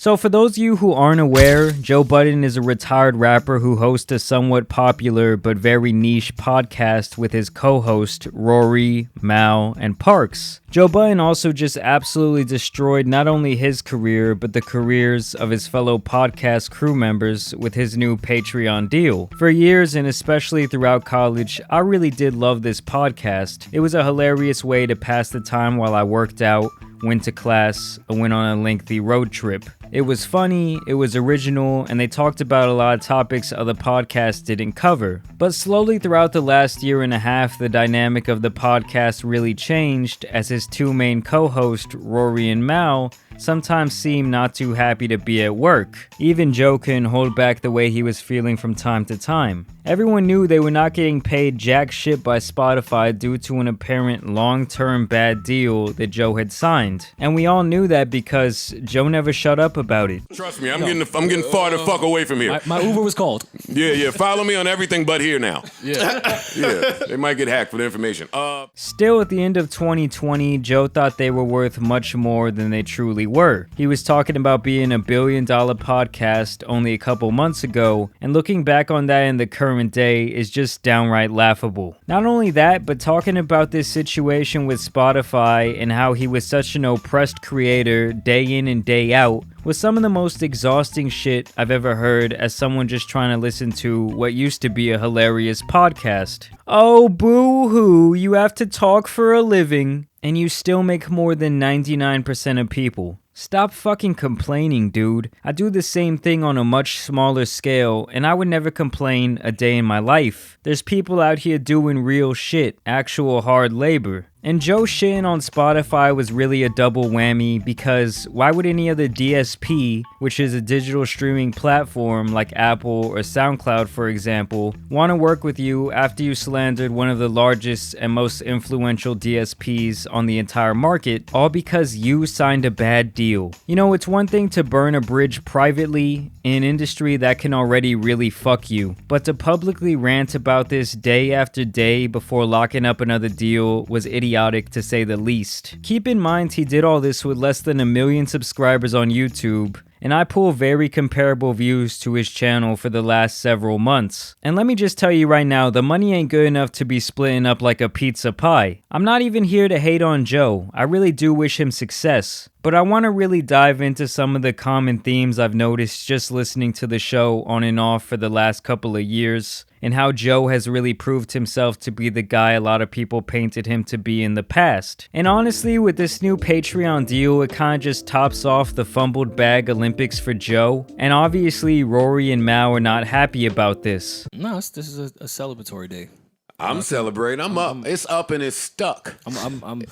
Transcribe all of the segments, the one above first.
So for those of you who aren't aware, Joe Budden is a retired rapper who hosts a somewhat popular but very niche podcast with his co-host Rory, Mal, and Parks. Joe Budden also just absolutely destroyed not only his career, but the careers of his fellow podcast crew members with his new Patreon deal. For years, and especially throughout college, I really did love this podcast. It was a hilarious way to pass the time while I worked out, went to class, or went on a lengthy road trip. It was funny, it was original, and they talked about a lot of topics other podcasts didn't cover. But slowly throughout the last year and a half, the dynamic of the podcast really changed as his two main co-hosts, Rory and Mal, sometimes seemed not too happy to be at work. Even Joe couldn't hold back the way he was feeling from time to time. Everyone knew they were not getting paid jack shit by Spotify due to an apparent long-term bad deal that Joe had signed. And we all knew that because Joe never shut up about it. Trust me, I'm getting far the fuck away from here. My Uber was called. Yeah, follow me on everything but here now. Yeah. Yeah, they might get hacked for the information. Still, at the end of 2020, Joe thought they were worth much more than they truly were. He was talking about being a $1 billion podcast only a couple months ago, and looking back on that in the current day is just downright laughable. Not only that, but talking about this situation with Spotify and how he was such an oppressed creator day in and day out was some of the most exhausting shit I've ever heard as someone just trying to listen to what used to be a hilarious podcast. Oh, boo-hoo, you have to talk for a living, and you still make more than 99% of people. Stop fucking complaining, dude. I do the same thing on a much smaller scale, and I would never complain a day in my life. There's people out here doing real shit, actual hard labor. And Joe shitting on Spotify was really a double whammy because why would any other DSP, which is a digital streaming platform like Apple or SoundCloud for example, want to work with you after you slandered one of the largest and most influential DSPs on the entire market, all because you signed a bad deal? You know, it's one thing to burn a bridge privately in an industry that can already really fuck you, but to publicly rant about this day after day before locking up another deal was idiotic to say the least. Keep in mind he did all this with less than 1 million subscribers on YouTube, and I pull very comparable views to his channel for the last several months. And let me just tell you right now, the money ain't good enough to be splitting up like a pizza pie. I'm not even here to hate on Joe. I really do wish him success. But I want to really dive into some of the common themes I've noticed just listening to the show on and off for the last couple of years, and how Joe has really proved himself to be the guy a lot of people painted him to be in the past. And honestly, with this new Patreon deal, it kind of just tops off the fumbled bag Olympics for Joe, and obviously Rory and Mal are not happy about this. No, this is a celebratory day. I'm celebrating. I'm up. It's up and it's stuck. I'm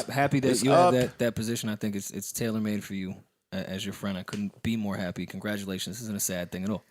happy that you have that position. I think it's tailor-made for you as your friend. I couldn't be more happy. Congratulations. This isn't a sad thing at all.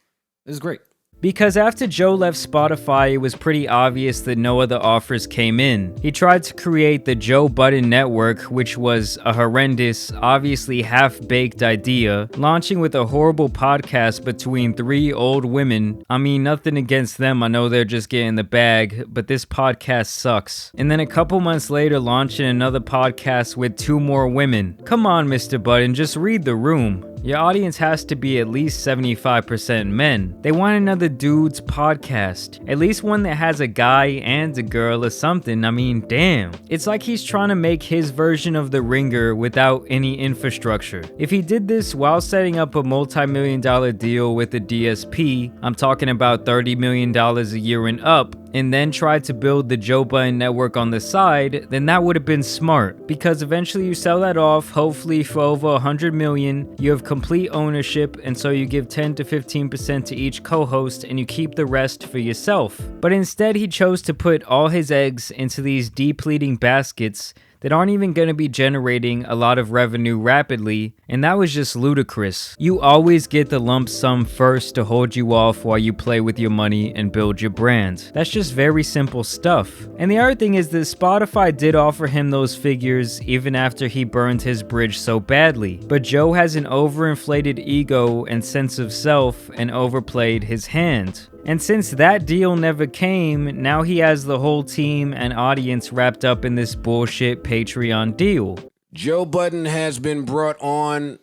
This is great. Because after Joe left Spotify, it was pretty obvious that no other offers came in. He tried to create the Joe Budden Network, which was a horrendous, obviously half-baked idea, launching with a horrible podcast between 3 old women. I mean, nothing against them, I know they're just getting the bag, but this podcast sucks. And then a couple months later, launching another podcast with 2 more women. Come on, Mr. Budden, just read the room. Your audience has to be at least 75% men. They want another dude's podcast. At least one that has a guy and a girl or something. I mean, damn. It's like he's trying to make his version of The Ringer without any infrastructure. If he did this while setting up a multi-million-dollar deal with a DSP, I'm talking about $30 million a year and up, and then tried to build the Joe Budden Network on the side, then that would have been smart. Because eventually you sell that off, hopefully for over $100 million, you have complete ownership, and so you give 10 to 15% to each co-host and you keep the rest for yourself. But instead he chose to put all his eggs into these depleting baskets that aren't even going to be generating a lot of revenue rapidly, and that was just ludicrous. You always get the lump sum first to hold you off while you play with your money and build your brand. That's just very simple stuff. And the other thing is that Spotify did offer him those figures even after he burned his bridge so badly, but Joe has an overinflated ego and sense of self and overplayed his hand. And since that deal never came, now he has the whole team and audience wrapped up in this bullshit Patreon deal. Joe Budden has been brought on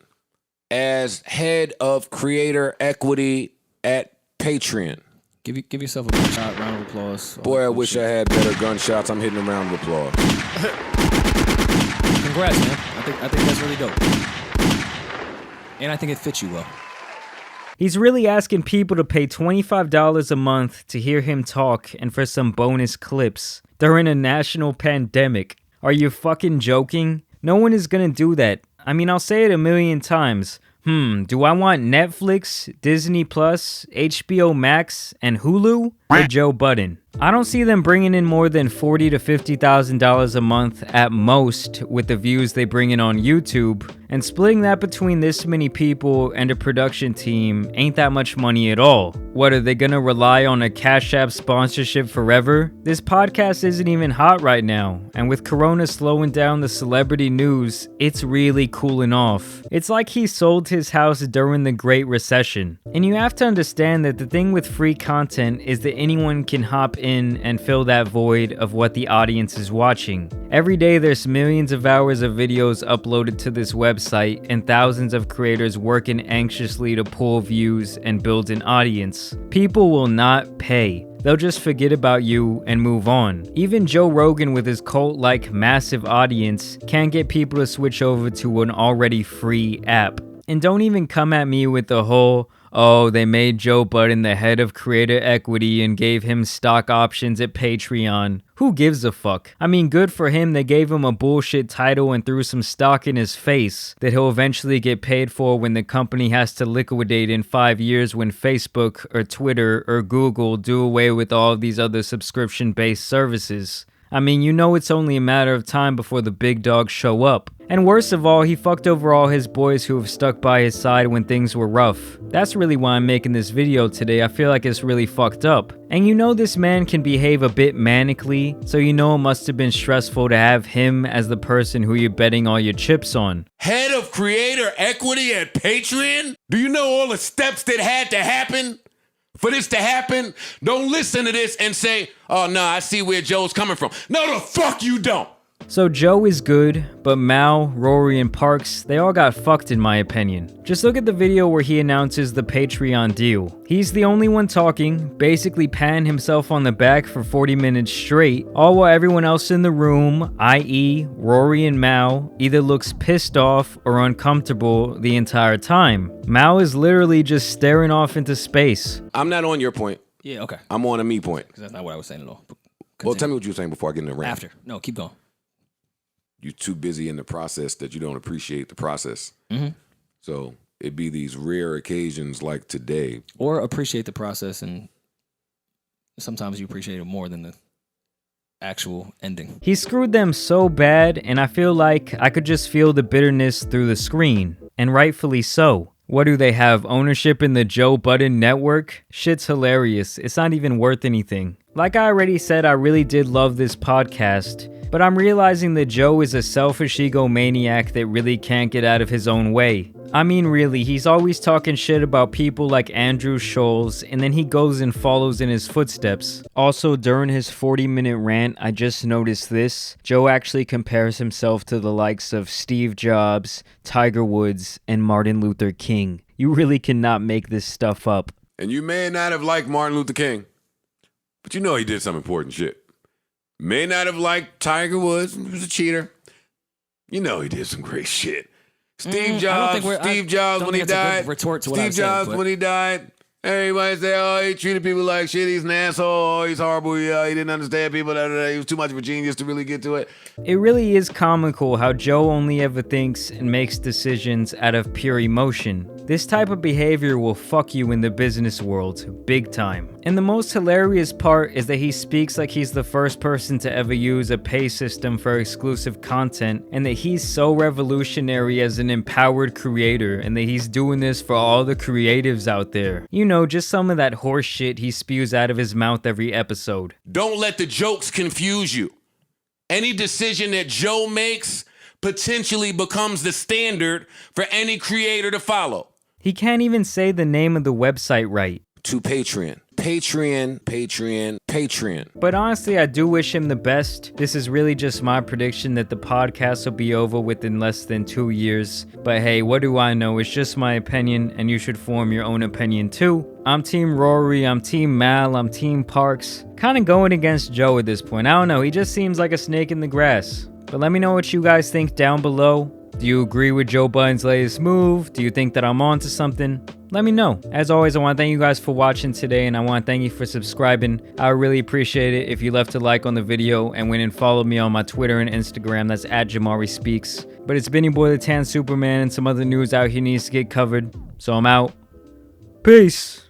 as head of creator equity at Patreon. Give yourself a good shot, round of applause. Boy, I wish I had better gunshots. I'm hitting a round of applause. Congrats, man. I think that's really dope. And I think it fits you well. He's really asking people to pay $25 a month to hear him talk and for some bonus clips during a national pandemic. Are you fucking joking? No one is gonna do that. I mean, I'll say it a million times. Do I want Netflix, Disney Plus, HBO Max, and Hulu? Or Joe Budden? I don't see them bringing in more than $40,000 to $50,000 a month at most with the views they bring in on YouTube, and splitting that between this many people and a production team ain't that much money at all. What, are they gonna rely on a Cash App sponsorship forever? This podcast isn't even hot right now, and with Corona slowing down the celebrity news, it's really cooling off. It's like he sold his house during the Great Recession. And you have to understand that the thing with free content is that anyone can hop in and fill that void of what the audience is watching. Every day there's millions of hours of videos uploaded to this website and thousands of creators working anxiously to pull views and build an audience. People will not pay. They'll just forget about you and move on. Even Joe Rogan with his cult-like massive audience can't get people to switch over to an already free app. And don't even come at me with the whole, oh, they made Joe Budden the head of creator equity and gave him stock options at Patreon. Who gives a fuck? I mean, good for him, they gave him a bullshit title and threw some stock in his face that he'll eventually get paid for when the company has to liquidate in 5 years when Facebook or Twitter or Google do away with all of these other subscription-based services. I mean, you know it's only a matter of time before the big dogs show up. And worst of all, he fucked over all his boys who have stuck by his side when things were rough. That's really why I'm making this video today. I feel like it's really fucked up. And you know this man can behave a bit manically, so you know it must have been stressful to have him as the person who you're betting all your chips on. Head of creator equity at Patreon? Do you know all the steps that had to happen for this to happen? Don't listen to this and say, oh, no, I see where Joe's coming from. No, the fuck you don't. So Joe is good, but Mal, Rory, and Parks, they all got fucked in my opinion. Just look at the video where he announces the Patreon deal. He's the only one talking, basically patting himself on the back for 40 minutes straight, all while everyone else in the room, i.e. Rory and Mal, either looks pissed off or uncomfortable the entire time. Mal is literally just staring off into space. I'm not on your point. Yeah, okay. I'm on a me point. Because that's not what I was saying at all. Well, tell me what you were saying before I get in the rant. After. No, keep going. You're too busy in the process that you don't appreciate the process. Mm-hmm. So it'd be these rare occasions like today. Or appreciate the process, and sometimes you appreciate it more than the actual ending. He screwed them so bad, and I feel like I could just feel the bitterness through the screen, and rightfully so. What do they have, ownership in the Joe Budden network? Shit's hilarious. It's not even worth anything. Like I already said, I really did love this podcast, but I'm realizing that Joe is a selfish egomaniac that really can't get out of his own way. I mean, really, he's always talking shit about people like Andrew Scholes, and then he goes and follows in his footsteps. Also, during his 40-minute rant, I just noticed this. Joe actually compares himself to the likes of Steve Jobs, Tiger Woods, and Martin Luther King. You really cannot make this stuff up. And you may not have liked Martin Luther King, but you know he did some important shit. May not have liked Tiger Woods, he was a cheater. You know he did some great shit. Steve Jobs when he died. When he died, everybody say, oh, he treated people like shit, he's an asshole, oh, he's horrible, yeah, he didn't understand people, he was too much of a genius to really get to it. It really is comical how Joe only ever thinks and makes decisions out of pure emotion. This type of behavior will fuck you in the business world, big time. And the most hilarious part is that he speaks like he's the first person to ever use a pay system for exclusive content, and that he's so revolutionary as an empowered creator, and that he's doing this for all the creatives out there. You know, just some of that horse shit he spews out of his mouth every episode. Don't let the jokes confuse you. Any decision that Joe makes potentially becomes the standard for any creator to follow. He can't even say the name of the website right. To Patreon. Patreon. But honestly, I do wish him the best. This is really just my prediction that the podcast will be over within less than 2 years. But hey, what do I know? It's just my opinion, and you should form your own opinion too. I'm Team Rory, I'm Team Mal, I'm Team Parks. Kind of going against Joe at this point. I don't know, he just seems like a snake in the grass. But let me know what you guys think down below. Do you agree with Joe Budden's latest move? Do you think that I'm onto something? Let me know. As always, I want to thank you guys for watching today, and I want to thank you for subscribing. I would really appreciate it if you left a like on the video and went and followed me on my Twitter and Instagram. That's @JAMARI Speaks. But it's been your boy, the Tan Superman, and some other news out here needs to get covered. So I'm out. Peace.